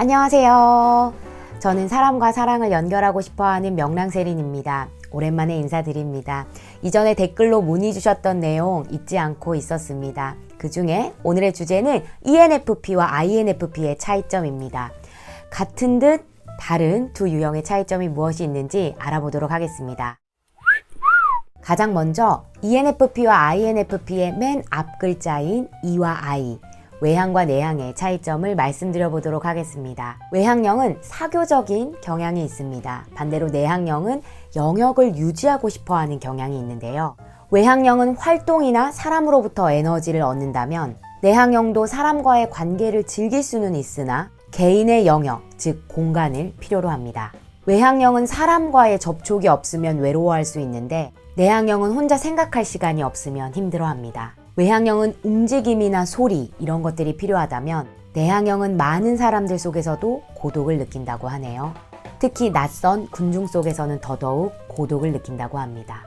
안녕하세요. 저는 사람과 사랑을 연결하고 싶어하는 명랑세린입니다. 오랜만에 인사드립니다. 이전에 댓글로 문의 주셨던 내용 잊지 않고 있었습니다. 그 중에 오늘의 주제는 ENFP와 INFP의 차이점입니다. 같은 듯 다른 두 유형의 차이점이 무엇이 있는지 알아보도록 하겠습니다. 가장 먼저 ENFP와 INFP의 맨 앞 글자인 E와 I, 외향과 내향의 차이점을 말씀드려 보도록 하겠습니다. 외향형은 사교적인 경향이 있습니다. 반대로 내향형은 영역을 유지하고 싶어하는 경향이 있는데요. 외향형은 활동이나 사람으로부터 에너지를 얻는다면 내향형도 사람과의 관계를 즐길 수는 있으나 개인의 영역, 즉 공간을 필요로 합니다. 외향형은 사람과의 접촉이 없으면 외로워할 수 있는데 내향형은 혼자 생각할 시간이 없으면 힘들어합니다. 외향형은 움직임이나 소리 이런 것들이 필요하다면 내향형은 많은 사람들 속에서도 고독을 느낀다고 하네요. 특히 낯선 군중 속에서는 더더욱 고독을 느낀다고 합니다.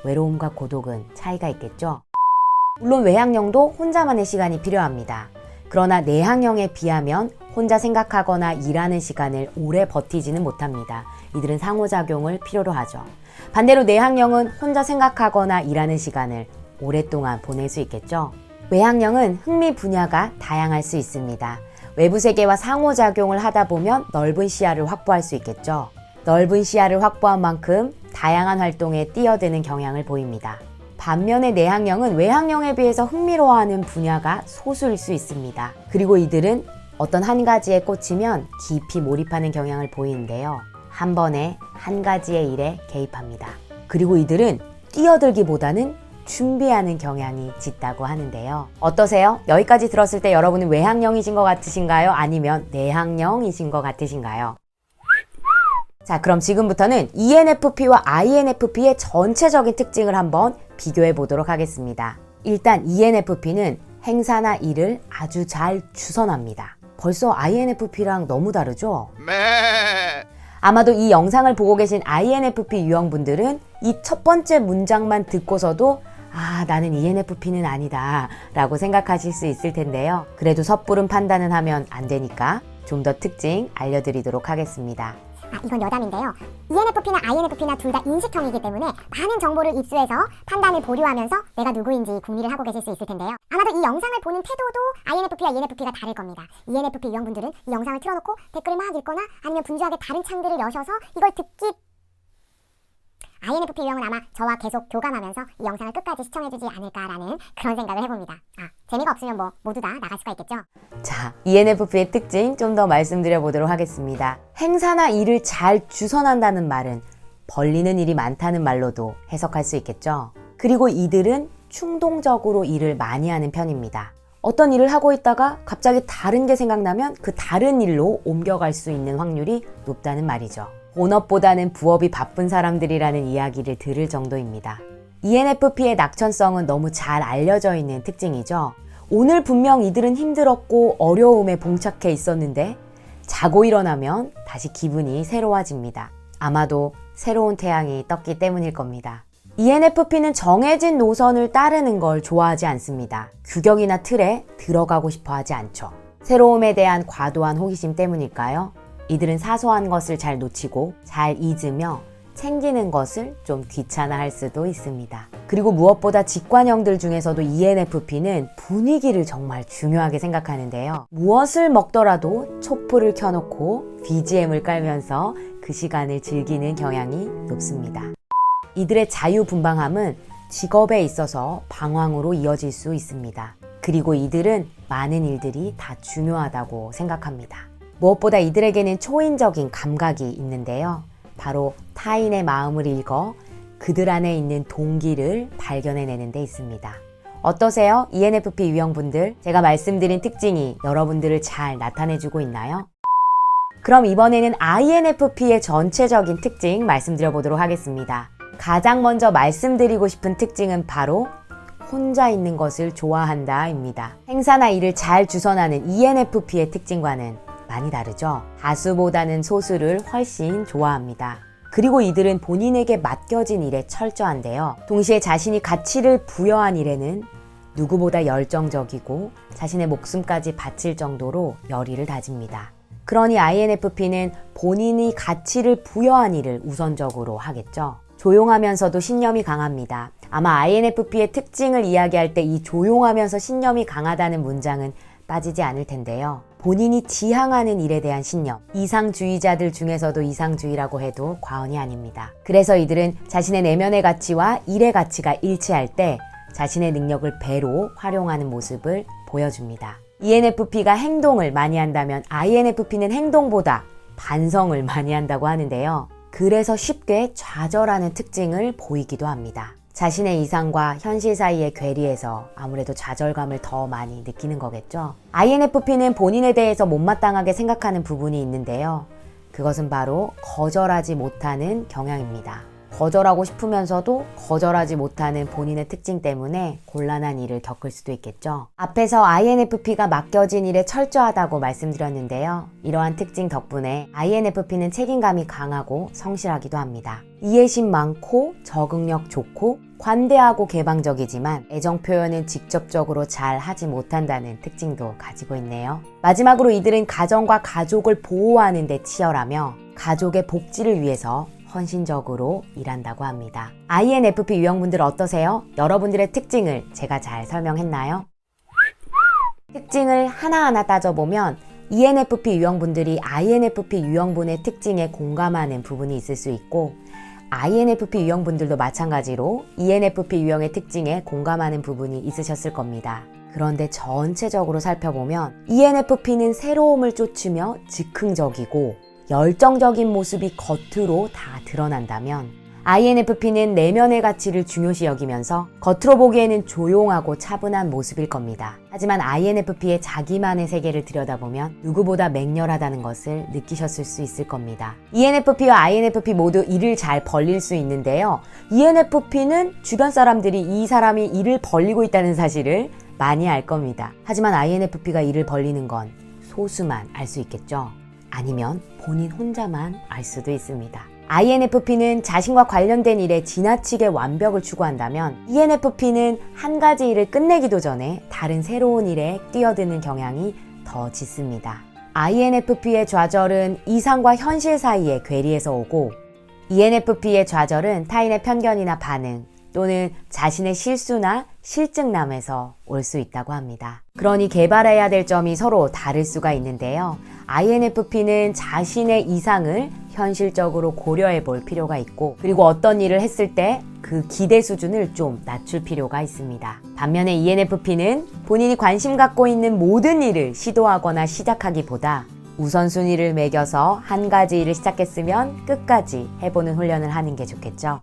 외로움과 고독은 차이가 있겠죠? 물론 외향형도 혼자만의 시간이 필요합니다. 그러나 내향형에 비하면 혼자 생각하거나 일하는 시간을 오래 버티지는 못합니다. 이들은 상호작용을 필요로 하죠. 반대로 내향형은 혼자 생각하거나 일하는 시간을 오랫동안 보낼 수 있겠죠. 외향형은 흥미 분야가 다양할 수 있습니다. 외부 세계와 상호작용을 하다 보면 넓은 시야를 확보할 수 있겠죠. 넓은 시야를 확보한 만큼 다양한 활동에 뛰어드는 경향을 보입니다. 반면에 내향형은 외향형에 비해서 흥미로워하는 분야가 소수일 수 있습니다. 그리고 이들은 어떤 한 가지에 꽂히면 깊이 몰입하는 경향을 보이는데요. 한 번에 한 가지의 일에 개입합니다. 그리고 이들은 뛰어들기보다는 준비하는 경향이 짙다고 하는데요. 어떠세요? 여기까지 들었을 때 여러분은 외향형이신 것 같으신가요? 아니면 내향형이신 것 같으신가요? 자, 그럼 지금부터는 ENFP와 INFP의 전체적인 특징을 한번 비교해 보도록 하겠습니다. 일단 ENFP는 행사나 일을 아주 잘 주선합니다. 벌써 INFP랑 너무 다르죠? 아마도 이 영상을 보고 계신 INFP 유형분들은 이 첫 번째 문장만 듣고서도 나는 ENFP는 아니다 라고 생각하실 수 있을 텐데요. 그래도 섣부른 판단은 하면 안 되니까 좀 더 특징 알려드리도록 하겠습니다. 이건 여담인데요. ENFP나 INFP나 둘 다 인식형이기 때문에 많은 정보를 입수해서 판단을 보류하면서 내가 누구인지 궁리를 하고 계실 수 있을 텐데요. 아마도 이 영상을 보는 태도도 INFP와 ENFP가 다를 겁니다. ENFP 유형분들은 이 영상을 틀어놓고 댓글을 막 읽거나 아니면 분주하게 다른 창들을 여셔서 이걸 듣기, INFP 유형은 아마 저와 계속 교감하면서 이 영상을 끝까지 시청해주지 않을까라는 그런 생각을 해봅니다. 재미가 없으면 모두 다 나갈 수가 있겠죠? 자, ENFP의 특징 좀 더 말씀드려 보도록 하겠습니다. 행사나 일을 잘 주선한다는 말은 벌리는 일이 많다는 말로도 해석할 수 있겠죠? 그리고 이들은 충동적으로 일을 많이 하는 편입니다. 어떤 일을 하고 있다가 갑자기 다른 게 생각나면 그 다른 일로 옮겨갈 수 있는 확률이 높다는 말이죠. 본업보다는 부업이 바쁜 사람들이라는 이야기를 들을 정도입니다. ENFP의 낙천성은 너무 잘 알려져 있는 특징이죠. 오늘 분명 이들은 힘들었고 어려움에 봉착해 있었는데 자고 일어나면 다시 기분이 새로워집니다. 아마도 새로운 태양이 떴기 때문일 겁니다. ENFP는 정해진 노선을 따르는 걸 좋아하지 않습니다. 규격이나 틀에 들어가고 싶어 하지 않죠. 새로움에 대한 과도한 호기심 때문일까요? 이들은 사소한 것을 잘 놓치고 잘 잊으며 챙기는 것을 좀 귀찮아할 수도 있습니다. 그리고 무엇보다 직관형들 중에서도 ENFP는 분위기를 정말 중요하게 생각하는데요. 무엇을 먹더라도 촛불을 켜놓고 BGM을 깔면서 그 시간을 즐기는 경향이 높습니다. 이들의 자유분방함은 직업에 있어서 방황으로 이어질 수 있습니다. 그리고 이들은 많은 일들이 다 중요하다고 생각합니다. 무엇보다 이들에게는 초인적인 감각이 있는데요. 바로 타인의 마음을 읽어 그들 안에 있는 동기를 발견해내는 데 있습니다. 어떠세요? ENFP 유형분들, 제가 말씀드린 특징이 여러분들을 잘 나타내주고 있나요? 그럼 이번에는 INFP의 전체적인 특징 말씀드려 보도록 하겠습니다. 가장 먼저 말씀드리고 싶은 특징은 바로 혼자 있는 것을 좋아한다입니다. 행사나 일을 잘 주선하는 ENFP의 특징과는 많이 다르죠. 다수보다는 소수를 훨씬 좋아합니다. 그리고 이들은 본인에게 맡겨진 일에 철저한데요. 동시에 자신이 가치를 부여한 일에는 누구보다 열정적이고 자신의 목숨까지 바칠 정도로 열의를 다집니다. 그러니 INFP는 본인이 가치를 부여한 일을 우선적으로 하겠죠. 조용하면서도 신념이 강합니다. 아마 INFP의 특징을 이야기할 때 이 조용하면서 신념이 강하다는 문장은 빠지지 않을 텐데요. 본인이 지향하는 일에 대한 신념, 이상주의자들 중에서도 이상주의라고 해도 과언이 아닙니다. 그래서 이들은 자신의 내면의 가치와 일의 가치가 일치할 때 자신의 능력을 배로 활용하는 모습을 보여줍니다. ENFP가 행동을 많이 한다면 INFP는 행동보다 반성을 많이 한다고 하는데요. 그래서 쉽게 좌절하는 특징을 보이기도 합니다. 자신의 이상과 현실 사이의 괴리에서 아무래도 좌절감을 더 많이 느끼는 거겠죠. INFP는 본인에 대해서 못마땅하게 생각하는 부분이 있는데요. 그것은 바로 거절하지 못하는 경향입니다. 거절하고 싶으면서도 거절하지 못하는 본인의 특징 때문에 곤란한 일을 겪을 수도 있겠죠. 앞에서 INFP가 맡겨진 일에 철저하다고 말씀드렸는데요. 이러한 특징 덕분에 INFP는 책임감이 강하고 성실하기도 합니다. 이해심 많고 적응력 좋고 관대하고 개방적이지만 애정 표현은 직접적으로 잘 하지 못한다는 특징도 가지고 있네요. 마지막으로 이들은 가정과 가족을 보호하는 데 치열하며 가족의 복지를 위해서 헌신적으로 일한다고 합니다. INFP 유형분들 어떠세요? 여러분들의 특징을 제가 잘 설명했나요? 특징을 하나하나 따져보면 ENFP 유형분들이 INFP 유형분의 특징에 공감하는 부분이 있을 수 있고 INFP 유형분들도 마찬가지로 ENFP 유형의 특징에 공감하는 부분이 있으셨을 겁니다. 그런데 전체적으로 살펴보면 ENFP는 새로움을 쫓으며 즉흥적이고 열정적인 모습이 겉으로 다 드러난다면 INFP는 내면의 가치를 중요시 여기면서 겉으로 보기에는 조용하고 차분한 모습일 겁니다. 하지만 INFP의 자기만의 세계를 들여다보면 누구보다 맹렬하다는 것을 느끼셨을 수 있을 겁니다. ENFP와 INFP 모두 일을 잘 벌릴 수 있는데요. ENFP는 주변 사람들이 이 사람이 일을 벌리고 있다는 사실을 많이 알 겁니다. 하지만 INFP가 일을 벌리는 건 소수만 알 수 있겠죠. 아니면 본인 혼자만 알 수도 있습니다. INFP는 자신과 관련된 일에 지나치게 완벽을 추구한다면 ENFP는 한 가지 일을 끝내기도 전에 다른 새로운 일에 뛰어드는 경향이 더 짙습니다. INFP의 좌절은 이상과 현실 사이의 괴리에서 오고 ENFP의 좌절은 타인의 편견이나 반응 또는 자신의 실수나 실증남에서 올 수 있다고 합니다. 그러니 개발해야 될 점이 서로 다를 수가 있는데요. INFP는 자신의 이상을 현실적으로 고려해 볼 필요가 있고 그리고 어떤 일을 했을 때 그 기대 수준을 좀 낮출 필요가 있습니다. 반면에 ENFP는 본인이 관심 갖고 있는 모든 일을 시도하거나 시작하기보다 우선순위를 매겨서 한 가지 일을 시작했으면 끝까지 해보는 훈련을 하는 게 좋겠죠.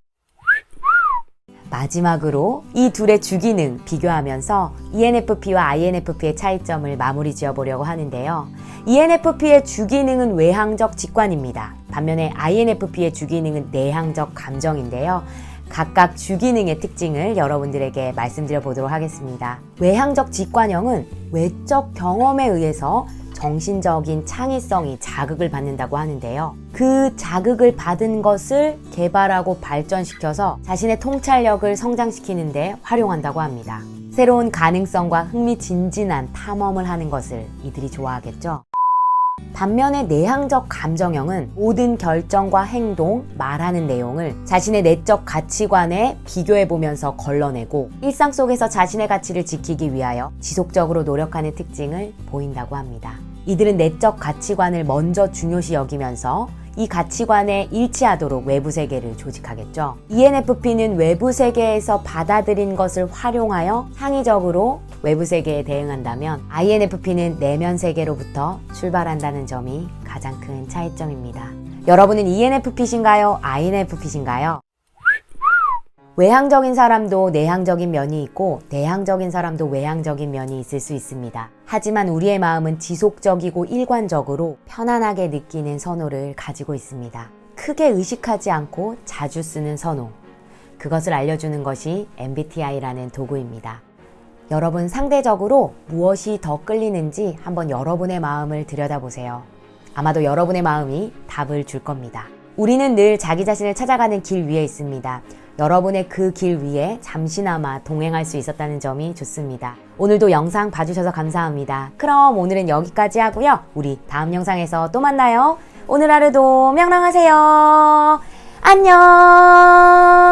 마지막으로 이 둘의 주기능 비교하면서 ENFP와 INFP의 차이점을 마무리 지어보려고 하는데요. ENFP의 주기능은 외향적 직관입니다. 반면에 INFP의 주기능은 내향적 감정인데요. 각각 주기능의 특징을 여러분들에게 말씀드려 보도록 하겠습니다. 외향적 직관형은 외적 경험에 의해서 정신적인 창의성이 자극을 받는다고 하는데요. 그 자극을 받은 것을 개발하고 발전시켜서 자신의 통찰력을 성장시키는 데 활용한다고 합니다. 새로운 가능성과 흥미진진한 탐험을 하는 것을 이들이 좋아하겠죠. 반면에 내향적 감정형은 모든 결정과 행동, 말하는 내용을 자신의 내적 가치관에 비교해보면서 걸러내고 일상 속에서 자신의 가치를 지키기 위하여 지속적으로 노력하는 특징을 보인다고 합니다. 이들은 내적 가치관을 먼저 중요시 여기면서 이 가치관에 일치하도록 외부 세계를 조직하겠죠. ENFP는 외부 세계에서 받아들인 것을 활용하여 창의적으로 외부 세계에 대응한다면 INFP는 내면 세계로부터 출발한다는 점이 가장 큰 차이점입니다. 여러분은 ENFP신가요? INFP신가요? 외향적인 사람도 내향적인 면이 있고 내향적인 사람도 외향적인 면이 있을 수 있습니다. 하지만 우리의 마음은 지속적이고 일관적으로 편안하게 느끼는 선호를 가지고 있습니다. 크게 의식하지 않고 자주 쓰는 선호. 그것을 알려주는 것이 MBTI라는 도구입니다. 여러분 상대적으로 무엇이 더 끌리는지 한번 여러분의 마음을 들여다보세요. 아마도 여러분의 마음이 답을 줄 겁니다. 우리는 늘 자기 자신을 찾아가는 길 위에 있습니다. 여러분의 그 길 위에 잠시나마 동행할 수 있었다는 점이 좋습니다. 오늘도 영상 봐주셔서 감사합니다. 그럼 오늘은 여기까지 하고요. 우리 다음 영상에서 또 만나요. 오늘 하루도 명랑하세요. 안녕.